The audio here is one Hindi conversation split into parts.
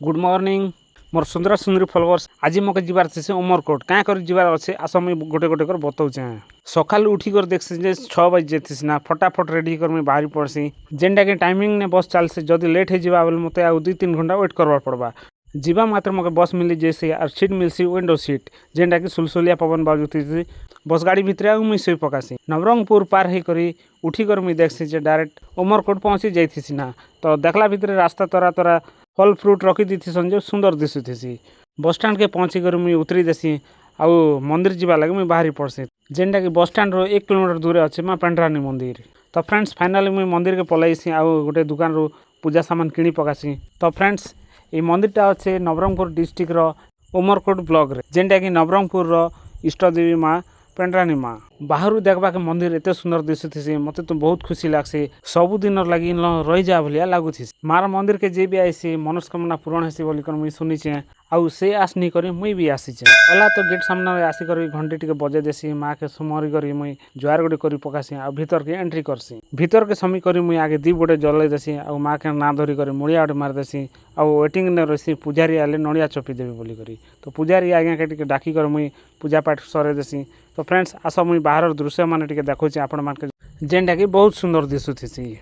गुड मॉर्निंग मोर सुंदर सुंदरी फॉलोअर्स। आज मके जीवार से उमरकोट क्या कर जीवार अच्छे आस मुझे गोटे गोटे कर बताऊे। सकाल उठिकर देखसी जे 6 बजे जेतीस ना फटाफट रेडी कर मुझे बाहरी पड़सी जेनटा कि टाइमिंग ने बस चलसी जदि लेट हो जावा बोले मत आउ 2-3 घंटा वेट करवा पड़वा। जीवा मात्र मके बस मिली जैसे और सीट मिलसी विंडो सीट जेनटा कि सुलसुलिया पवन बाजुती बस गाड़ी भितर मुई शोई पकासी। नवरंगपुर पार होकर उठिकर मुई देखसी जे डायरेक्ट उमरकोट पहुँची जाइथिसी ना। तो देखला भितर रास्ता तरा तरा फल फ्रूट रखी दी जो सुंदर दिशुथी। बस स्टैंड के पहुँची कर मुई उतरी देसी आउ मंदिर जावा लगे मुई बाहरी पड़सी जेनटा कि बस स्टैंड रो 1 किलोमीटर दूर अच्छे माँ पेंड्रानी मंदिर। तो फ्रेंड्स फाइनाली मुई मंदिर के पलैसी आउ गोटे दुकान रू पूजा सामान किणी पकासी। तो फ्रेंड्स ये मंदिरटा अच्छे नवरंगपुर डिस्ट्रिक्ट रो उमरकोट ब्लॉक रे जेनटा कि नवरंगपुर रो इष्टदेवी माँ पेंड्रानी माँ। बाहर देखा के मंदिर एत सुंदर दिशुथी मत तो बहुत खुशी लगसी सबुदिन लगी रही जा भाया लगुथी। मार मंदिर के जे भी आईसी मनोस्कामना पूरण हेसी बोलिकर मुई सुनीचे आउ से आस नहीं करी मुई भी आसीचे। पहला तो गेट सामने आसिक घंटी टिके बजे देसी माँ के सुमरी करी मुई जुआर गोटे करी पकासी आ भीतर के एंट्री करसी। भीतर के समय करी मुई आगे दीप गोटे जलाई देसी आउ माँ के ना धरी करी मुड़िया गोटे मार देसी आउ वेटिंग ने रही पूजारी आले नड़िया चपी देवी बोली करी। तो पूजारी आज्ञा के टिके डाकी कर मुई पूजा पाठ सरे देसी। तो फ्रेंड्स आस मुई बाहर दृश्य मान टिके देखुची आपण मान जेनटा कि बहुत सुंदर दिशुथी।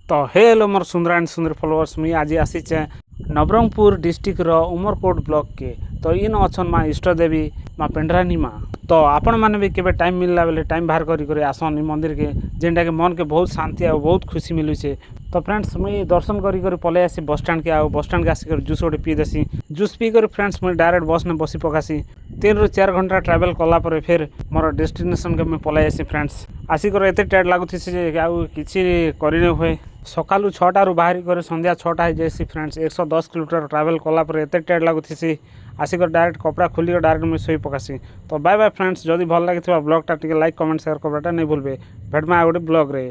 तो हेलो मोर सुंदर एंड सुंदर फॉलोअर्स मुई आज आसीचे नवरंगपुर डिस्ट्रिक्ट रो उमरकोट ब्लॉक के। तो इन अच्छन माँ इष्टदेवी माँ पेंड्रानी माँ। तो आपण मैंने भी केबे टाइम मिलला बेले टाइम बाहर करी आसन मंदिर के जेनटा कि मन के बहुत शांति और बहुत खुशी मिलूचे। तो फ्रेंड्स मुई दर्शन करी पलै आसी बस स्टैंड के आउ बस स्टैंड के आसिक जूस गोटे पी देसी। जूस पी कर फ्रेंड्स मुई डायरेक्ट बस ने बसी पकासी 3-4 घंटा ट्रैवल कला पर फिर मोर डेस्टिनेशन के मुई पलै आसी। फ्रेंड्स आसिक एत टायर्ड लगुथी जे आउ किछि करि हुए सकालू 6टारू बाहरी कर संध्या 6टा हो जाए। फ्रेंड्स 110 किलोमीटर ट्रैवल कला पर एत टायर्ड लगुथी आसिक डायरेक्ट कपड़ा खोलिक डायरेक्ट मुझे शोई पकासी। तो बाय बाय फ्रेंड्स जदि भल लगी ब्लॉगटा टिके लाइक कमेंट शेयर करवाटा नहीं भूलबे। भेटमा गोटे ब्लॉग रे।